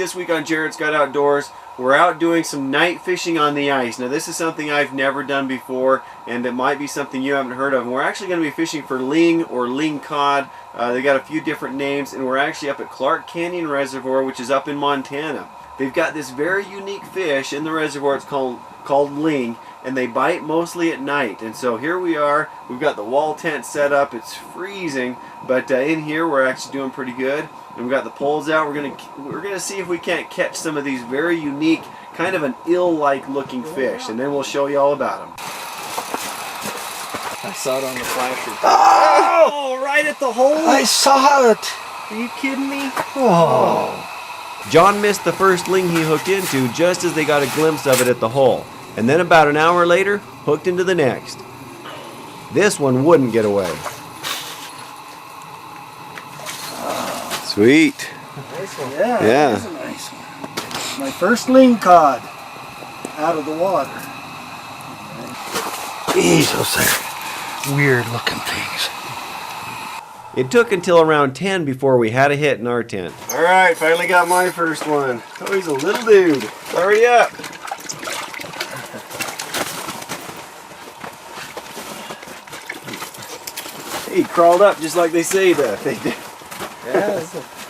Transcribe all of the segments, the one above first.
this week on Jared's Got Outdoors, we're out doing some night fishing on the ice. Now this is something I've never done before, and it might be something you haven't heard of. And we're actually going to be fishing for ling or lingcod. They got a few different names, and we're actually up at Clark Canyon Reservoir, which is up in Montana. They've got this very unique fish in the reservoir. It's called ling, and they bite mostly at night. And so here we are. We've got the wall tent set up. It's freezing, but in here we're actually doing pretty good. And we've got the poles out. We're gonna see if we can't catch some of these very unique, kind of an eel-like looking fish, and then we'll show you all about them. I saw it on the flasher. Oh, right at the hole. I saw it. Are you kidding me? Oh. John missed the first ling he hooked into just as they got a glimpse of it at the hole, and then about an hour later, hooked into the next. This one wouldn't get away. Sweet. Nice one. Yeah. That's a nice one. My first lingcod out of the water. Geez, those are weird looking things. It took until around 10 before we had a hit in our tent. All right, finally got my first one. Oh, he's a little dude. Hurry up. He crawled up just like they say that. They did. Yeah,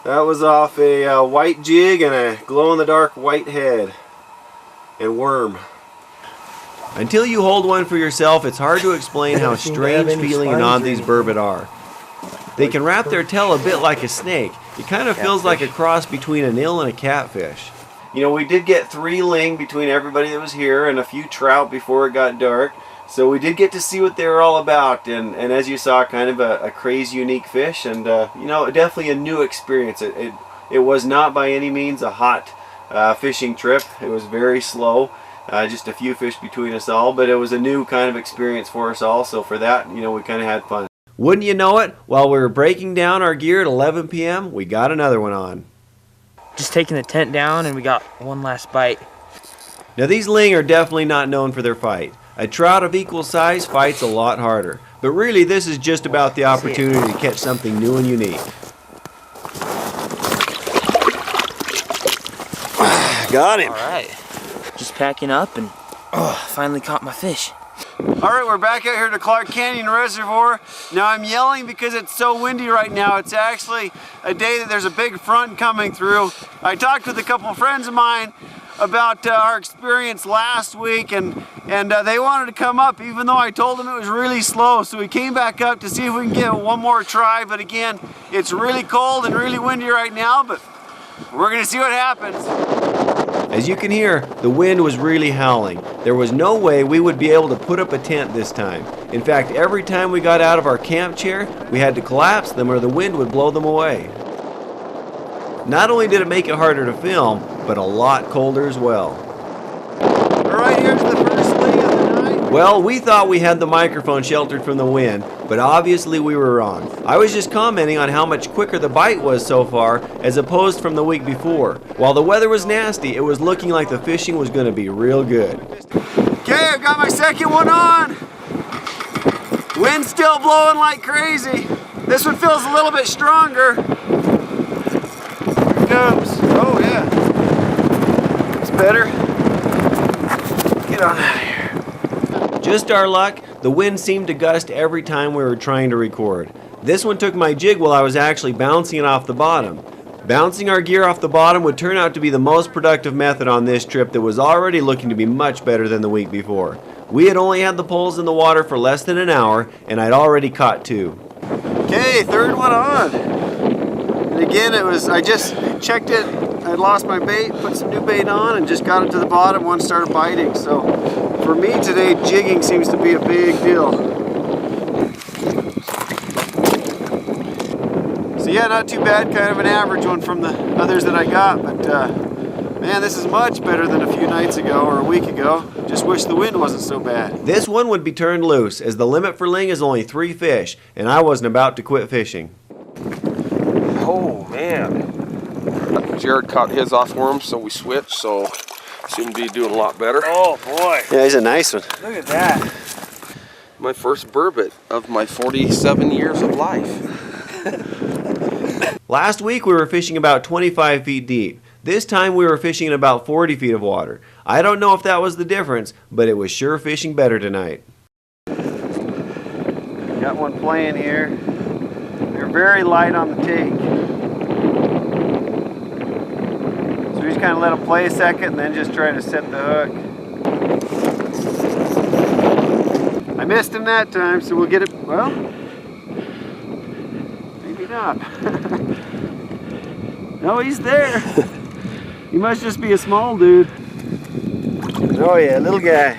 that was off a white jig and a glow-in-the-dark white head and worm. Until you hold one for yourself, it's hard to explain how strange feeling and odd these burbot are. They can wrap their tail a bit like a snake. It kind of feels like a cross between an eel and a catfish. You know, we did get 3 ling between everybody that was here and a few trout before it got dark. So we did get to see what they were all about, and as you saw, kind of a crazy, unique fish, and you know, definitely a new experience. It was not by any means a hot fishing trip. It was very slow, just a few fish between us all, but it was a new kind of experience for us all. So for that, you know, we kind of had fun. Wouldn't you know it? While we were breaking down our gear at 11 p.m., we got another one on. Just taking the tent down, and we got one last bite. Now these ling are definitely not known for their fight. A trout of equal size fights a lot harder. But really, this is just about the opportunity to catch something new and unique. Got him. All right. Just packing up, and finally caught my fish. All right, we're back out here to Clark Canyon Reservoir. Now I'm yelling because it's so windy right now. It's actually a day that there's a big front coming through. I talked with a couple of friends of mine about our experience last week, and they wanted to come up even though I told them it was really slow. So we came back up to see if we can get one more try, but again, it's really cold and really windy right now, but we're gonna see what happens. As you can hear, the wind was really howling. There was no way we would be able to put up a tent this time. In fact, every time we got out of our camp chair, we had to collapse them or the wind would blow them away. Not only did it make it harder to film, but a lot colder as well. We're right here to the first ling of the night. Well, we thought we had the microphone sheltered from the wind, but obviously we were wrong. I was just commenting on how much quicker the bite was so far as opposed from the week before. While the weather was nasty, it was looking like the fishing was going to be real good. Okay, I've got my second one on. Wind's still blowing like crazy. This one feels a little bit stronger. Goes. Oh yeah, it's better. Get on out of here. Just our luck, the wind seemed to gust every time we were trying to record. This one took my jig while I was actually bouncing it off the bottom. Bouncing our gear off the bottom would turn out to be the most productive method on this trip that was already looking to be much better than the week before. We had only had the poles in the water for less than an hour, and I'd already caught 2. Okay, third one on. And again, I just checked it, I'd lost my bait, put some new bait on, and just got it to the bottom. One started biting. So for me today, jigging seems to be a big deal. So yeah, not too bad, kind of an average one from the others that I got, but man, this is much better than a few nights ago or a week ago. Just wish the wind wasn't so bad. This one would be turned loose, as the limit for ling is only 3 fish, and I wasn't about to quit fishing. Oh man, Jared caught his off worm, so we switched, so seem to be doing a lot better. Oh boy. Yeah, he's a nice one. Look at that. My first burbot of my 47 years of life. Last week we were fishing about 25 feet deep. This time we were fishing in about 40 feet of water. I don't know if that was the difference, but it was sure fishing better tonight. Got one playing here. They're very light on the take. So we just kind of let them play a second and then just try to set the hook. I missed him that time, so we'll get it, well, maybe not. No, he's there. He must just be a small dude. Oh yeah, little guy.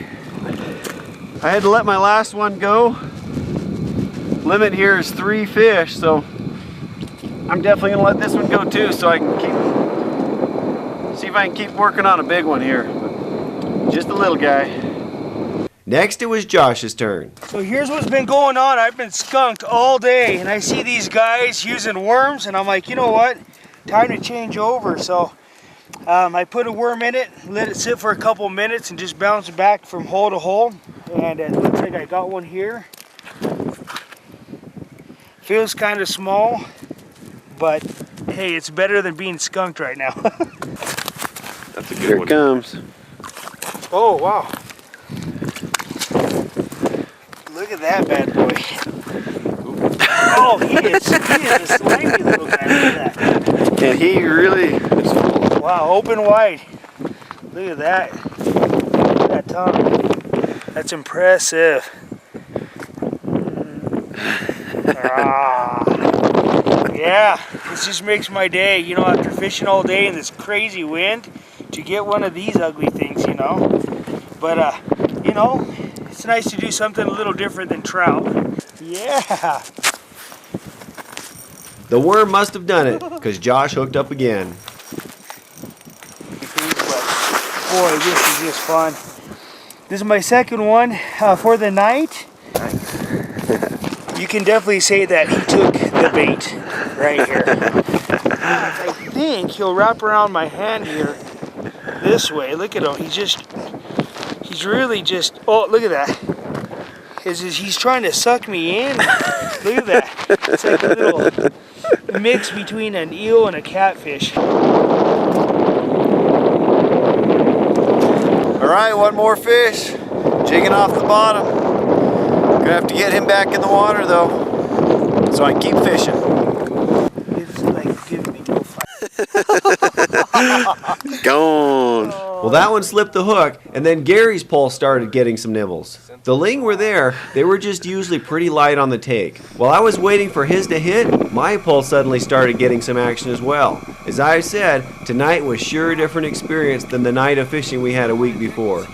I had to let my last one go. Limit here is 3 fish, so I'm definitely gonna let this one go too, so I can see if I can keep working on a big one here. Just a little guy. Next it was Josh's turn. So here's what's been going on. I've been skunked all day and I see these guys using worms and I'm like, you know what? Time to change over. So I put a worm in it, let it sit for a couple minutes and just bounce it back from hole to hole. And it looks like I got one here. Feels kind of small, but hey, it's better than being skunked right now. That's a good Here one. it comes. Oh, wow. Look at that bad boy. Oh, he is a slimy little guy. Look at that. And he really... Wow, open wide. Look at that. Look at that tongue. That's impressive. Yeah, this just makes my day. You know, after fishing all day in this crazy wind, to get one of these ugly things, you know. But, you know, it's nice to do something a little different than trout. Yeah. The worm must have done it, because Josh hooked up again. Boy, this is just fun. This is my second one for the night. You can definitely say that he took the bait right here. I think he'll wrap around my hand here this way. Look at him. He's really just, oh, look at that. He's trying to suck me in. Look at that. It's like a little mix between an eel and a catfish. All right, one more fish. Jigging off the bottom. Gonna have to get him back in the water though, so I can keep fishing. It's like giving me no fight. Gone. Well, that one slipped the hook, and then Gary's pole started getting some nibbles. The ling were there, they were just usually pretty light on the take. While I was waiting for his to hit, my pole suddenly started getting some action as well. As I said, tonight was sure a different experience than the night of fishing we had a week before.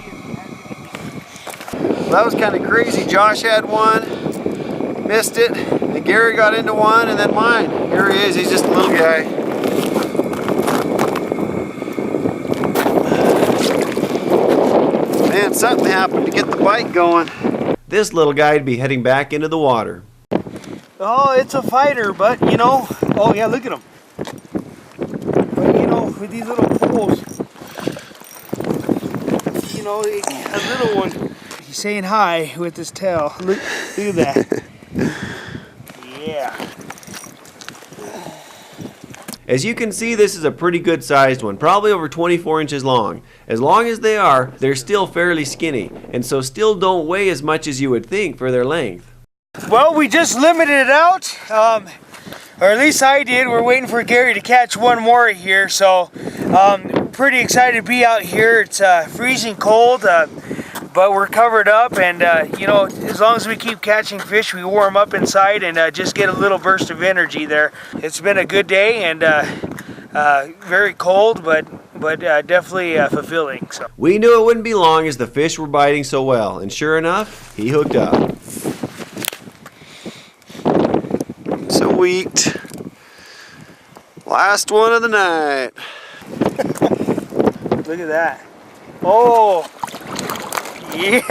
That was kind of crazy. Josh had one, missed it, and Gary got into one, and then mine. Here he is, he's just a little guy. Man, something happened to get the bite going. This little guy'd be heading back into the water. Oh, it's a fighter, but you know, oh yeah, look at him. But you know, with these little poles, you know, a little one, he's saying hi with his tail. Look at that. Yeah. As you can see, this is a pretty good sized one, probably over 24 inches long. As long as they are, they're still fairly skinny, and so still don't weigh as much as you would think for their length. Well, we just limited it out, or at least I did. We're waiting for Gary to catch one more here, so pretty excited to be out here. It's freezing cold, but we're covered up, and you know, as long as we keep catching fish, we warm up inside and just get a little burst of energy there. It's been a good day and very cold, but definitely fulfilling. So We knew it wouldn't be long as the fish were biting so well, and sure enough, he hooked up. Sweet. Last one of the night. look at that. Oh, yeah.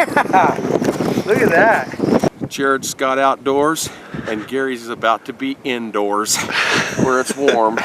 Look at that. Jared's got outdoors, and Gary's is about to be indoors, where it's warm.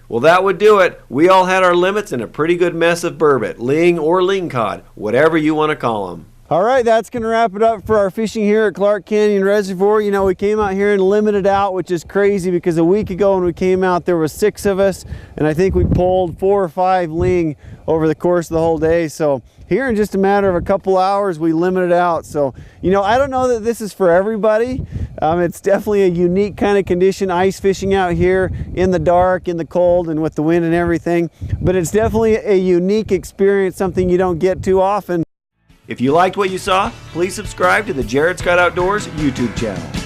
Well, that would do it. We all had our limits and a pretty good mess of burbot, ling or lingcod, whatever you want to call them. All right, that's going to wrap it up for our fishing here at Clark Canyon Reservoir. You know, we came out here and limited out, which is crazy because a week ago when we came out, there was 6 of us, and I think we pulled 4 or 5 ling over the course of the whole day. So here in just a matter of a couple hours, we limited out. So, you know, I don't know that this is for everybody. It's definitely a unique kind of condition, ice fishing out here in the dark, in the cold, and with the wind and everything. But it's definitely a unique experience, something you don't get too often. If you liked what you saw, please subscribe to the Jared Scott Outdoors YouTube channel.